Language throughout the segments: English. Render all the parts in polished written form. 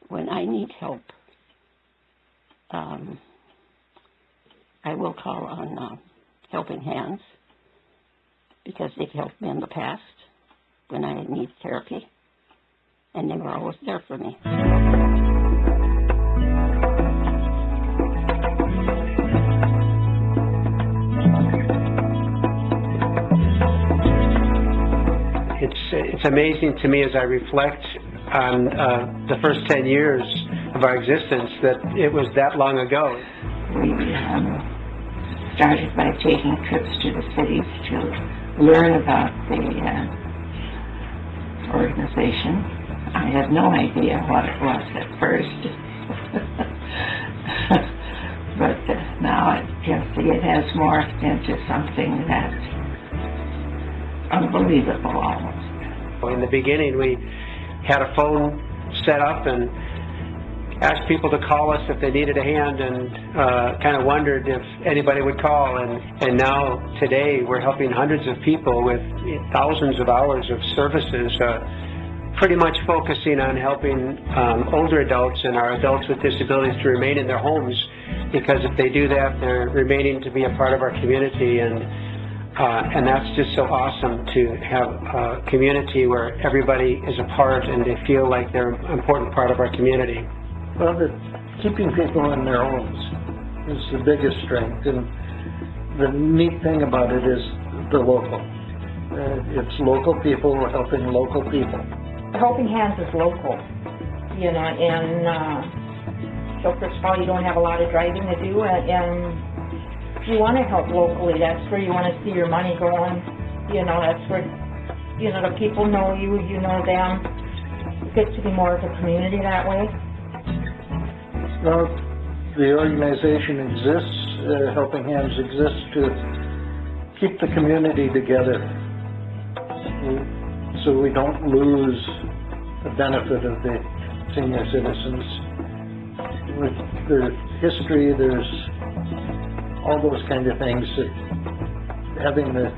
when I need help, I will call on Helping Hands, because they've helped me in the past when I need therapy, and they were always there for me. It's amazing to me as I reflect on the first 10 years of our existence that it was that long ago. We started by taking trips to the cities to learn about the organization. I had no idea what it was at first. But now I can see it has morphed into something that's unbelievable almost. In the beginning, we had a phone set up and asked people to call us if they needed a hand, and kind of wondered if anybody would call. And now, today, we're helping hundreds of people with thousands of hours of services, pretty much focusing on helping older adults and our adults with disabilities to remain in their homes, because if they do that, they're remaining to be a part of our community. And that's just so awesome to have a community where everybody is a part and they feel like they're an important part of our community. Well, keeping people in their homes is the biggest strength, and the neat thing about it is the local. It's local people helping local people. Helping Hands is local, you know, and so first of all, you don't have a lot of driving to do, and you want to help locally. That's where you want to see your money going. You know, that's where, you know, the people know you, you know them. It gets to be more of a community that way. Well, the organization exists, Helping Hands exists to keep the community together, so we don't lose the benefit of the senior citizens. With their history, there's all those kind of things that having the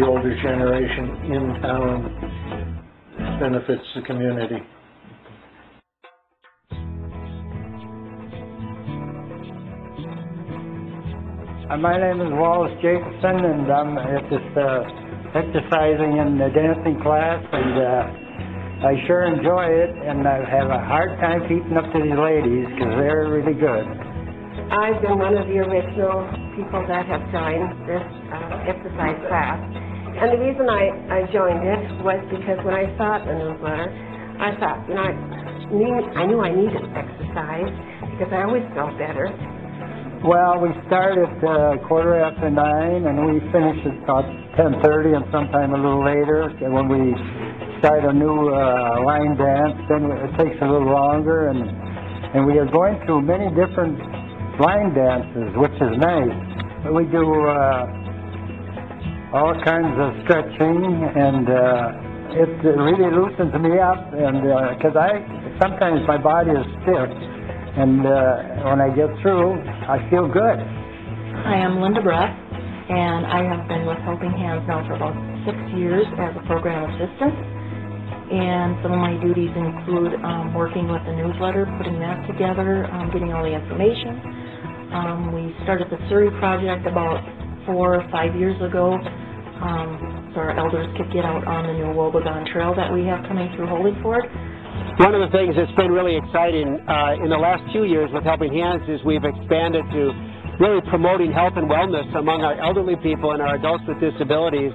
older generation in town benefits the community. My name is Wallace Jacobson, and I'm just exercising in the dancing class, and I sure enjoy it, and I have a hard time keeping up to these ladies because they're really good. I've been one of the original people that have joined this exercise class. And the reason I joined it was because when I saw the newsletter, I thought, you know, I knew I needed exercise because I always felt better. Well, we start at 9:15, and we finish at about 10:30 and sometime a little later. And when we start a new line dance, then it takes a little longer, and we are going through many different line dances, which is nice. We do all kinds of stretching, and it really loosens me up, and because sometimes my body is stiff, and when I get through, I feel good. I am Linda Brett, and I have been with Helping Hands now for about 6 years as a program assistant. And some of my duties include working with the newsletter, putting that together, getting all the information. We started the Surrey project about 4 or 5 years ago, so our elders could get out on the new Wobegon Trail that we have coming through Holdingford. One of the things that's been really exciting in the last 2 years with Helping Hands is we've expanded to really promoting health and wellness among our elderly people and our adults with disabilities.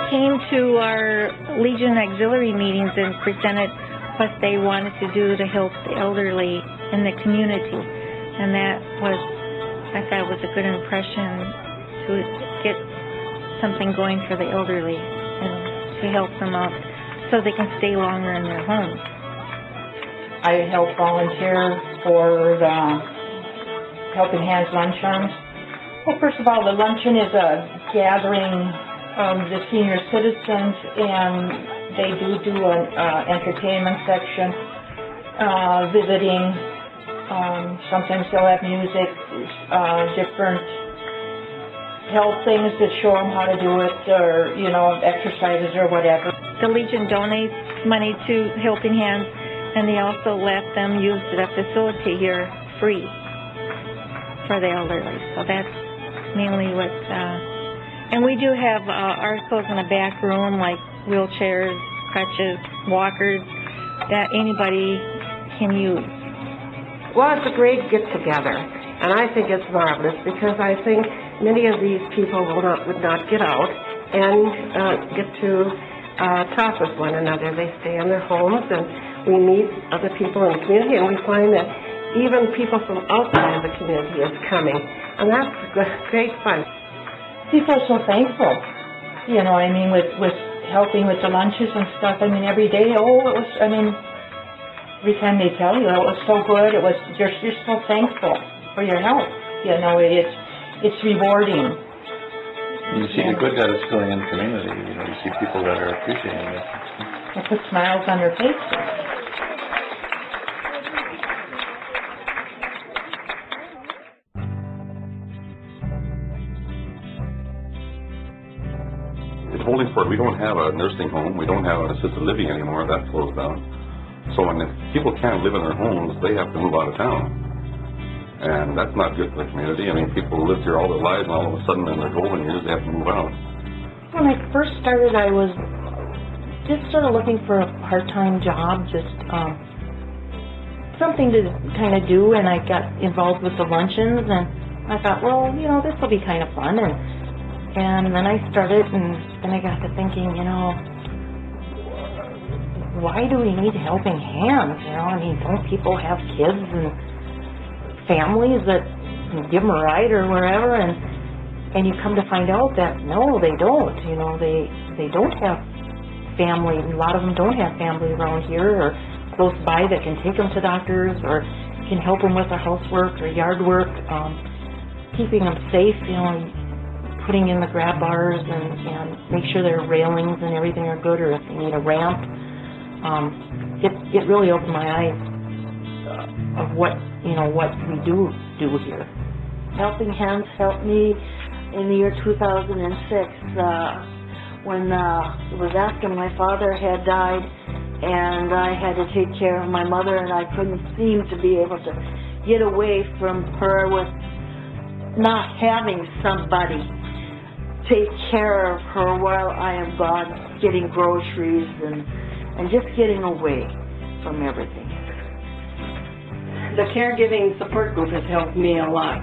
Came to our Legion Auxiliary meetings and presented what they wanted to do to help the elderly in the community, and that was, I thought, was a good impression to get something going for the elderly and to help them out so they can stay longer in their homes. I help volunteer for the Helping Hands luncheon. Well, first of all, the luncheon is a gathering the senior citizens, and they do an entertainment section, visiting Sometimes they'll have music, different health things that show them how to do it, or, you know, exercises or whatever. The Legion donates money to Helping Hands, and they also let them use the facility here free for the elderly. So that's mainly what, and we do have articles in the back room, like wheelchairs, crutches, walkers, that anybody can use. Well, it's a great get-together, and I think it's marvelous because I think many of these people would not get out and get to talk with one another. They stay in their homes, and we meet other people in the community, and we find that even people from outside of the community is coming, and that's great fun. People are so thankful, you know, I mean, with helping with the lunches and stuff. I mean, every day, every time they tell you, it was so good, you're so thankful for your help. You know, it's rewarding. You see the good that it's doing in the community. You know, you see people that are appreciating it. It puts smiles on their faces. In Holdingford, we don't have a nursing home. We don't have an assisted living anymore. That's closed down. So when people can't live in their homes, they have to move out of town. And that's not good for the community. I mean, people lived here all their lives, and all of a sudden in their golden years, they have to move out. When I first started, I was just sort of looking for a part-time job, just something to kind of do, and I got involved with the luncheons, and I thought, well, you know, this will be kind of fun, and then I started, and then I got to thinking, you know, why do we need Helping Hands? You know, I mean, don't people have kids and families that give them a ride or wherever? And you come to find out that no, they don't. You know, they don't have family. A lot of them don't have family around here or close by that can take them to doctors or can help them with their housework or yard work, keeping them safe. You know, putting in the grab bars and make sure their railings and everything are good, or if they need a ramp. It really opened my eyes of what we do here. Helping Hands helped me in the year 2006 when it was after my father had died, and I had to take care of my mother, and I couldn't seem to be able to get away from her with not having somebody take care of her while I am gone getting groceries and just getting away from everything. The caregiving support group has helped me a lot.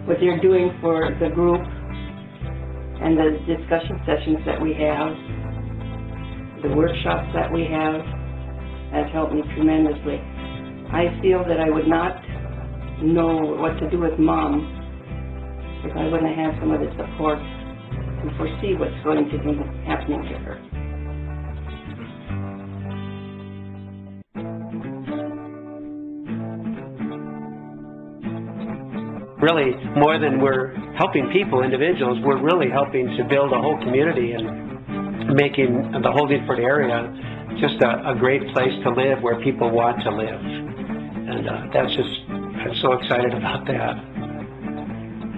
What they're doing for the group and the discussion sessions that we have, the workshops that we have, has helped me tremendously. I feel that I would not know what to do with Mom if I wouldn't have some of the support and foresee what's going to be happening to her. Really, more than we're helping people, individuals, we're really helping to build a whole community and making the Holdingford area just a great place to live where people want to live. And I'm so excited about that.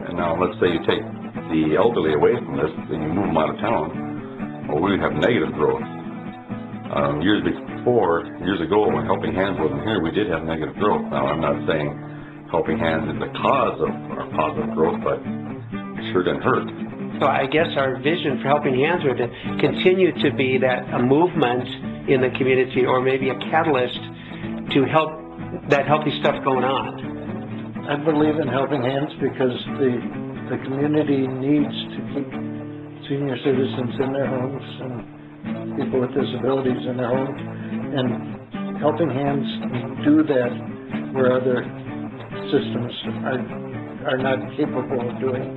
And now let's say you take the elderly away from this and you move them out of town, well, we would have negative growth. Years ago, when Helping Hands wasn't here, we did have negative growth. Now, I'm not saying Helping Hands is the cause of our positive growth, but it sure didn't hurt. So I guess our vision for Helping Hands would to continue to be that a movement in the community, or maybe a catalyst to help that healthy stuff going on. I believe in Helping Hands because the community needs to keep senior citizens in their homes and people with disabilities in their homes, and Helping Hands do that where other systems are not capable of doing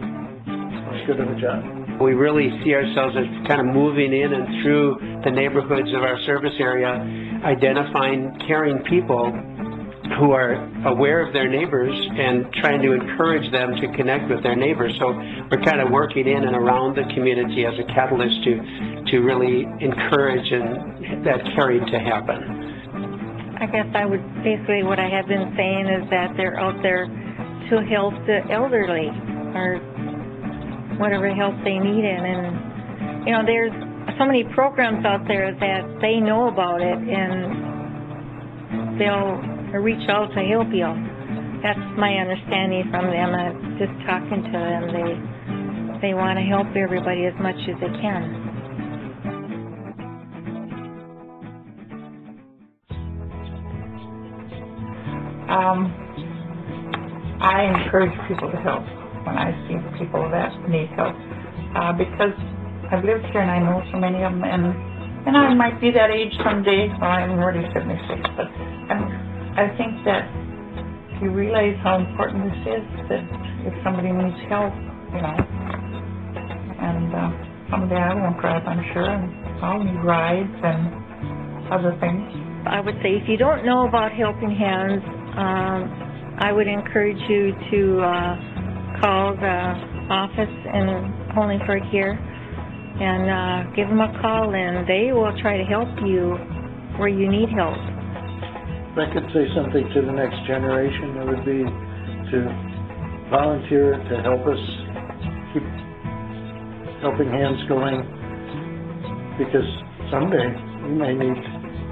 as good of a job. We really see ourselves as kind of moving in and through the neighborhoods of our service area, identifying caring people who are aware of their neighbors and trying to encourage them to connect with their neighbors. So we're kind of working in and around the community as a catalyst to really encourage that caring to happen. I guess I would, basically what I have been saying is that they're out there to help the elderly or whatever help they need in. And, you know, there's so many programs out there that they know about it and they'll reach out to help you. That's my understanding from them. Just talking to them, they want to help everybody as much as they can. I encourage people to help when I see people that need help, because I've lived here and I know so many of them, and I might be that age someday. Well, I'm already 76, but I think that if you realize how important this is, that if somebody needs help, you know, and someday I won't drive, I'm sure, and I'll need rides and other things. I would say if you don't know about Helping Hands, I would encourage you to call the office in Holdingford here and give them a call, and they will try to help you where you need help. If I could say something to the next generation, it would be to volunteer to help us keep Helping Hands going, because someday you may need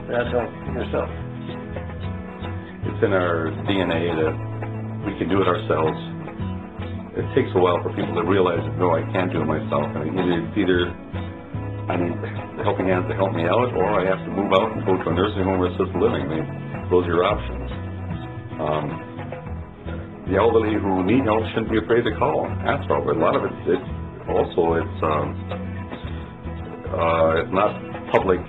that help yourself. It's in our DNA that we can do it ourselves. It takes a while for people to realize that, no, I can't do it myself. I mean, it's either I need the Helping Hands to help me out, or I have to move out and go to a nursing home or assisted living. I mean, those are your options. The elderly who need help shouldn't be afraid to call, ask for it. A lot of it's not public. I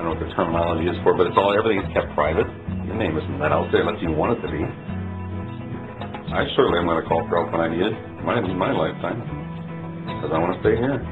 don't know what the terminology is for, but everything is kept private. Your name isn't that out there unless you want it to be. I certainly am going to call for help when I need it, in my lifetime, because I want to stay here.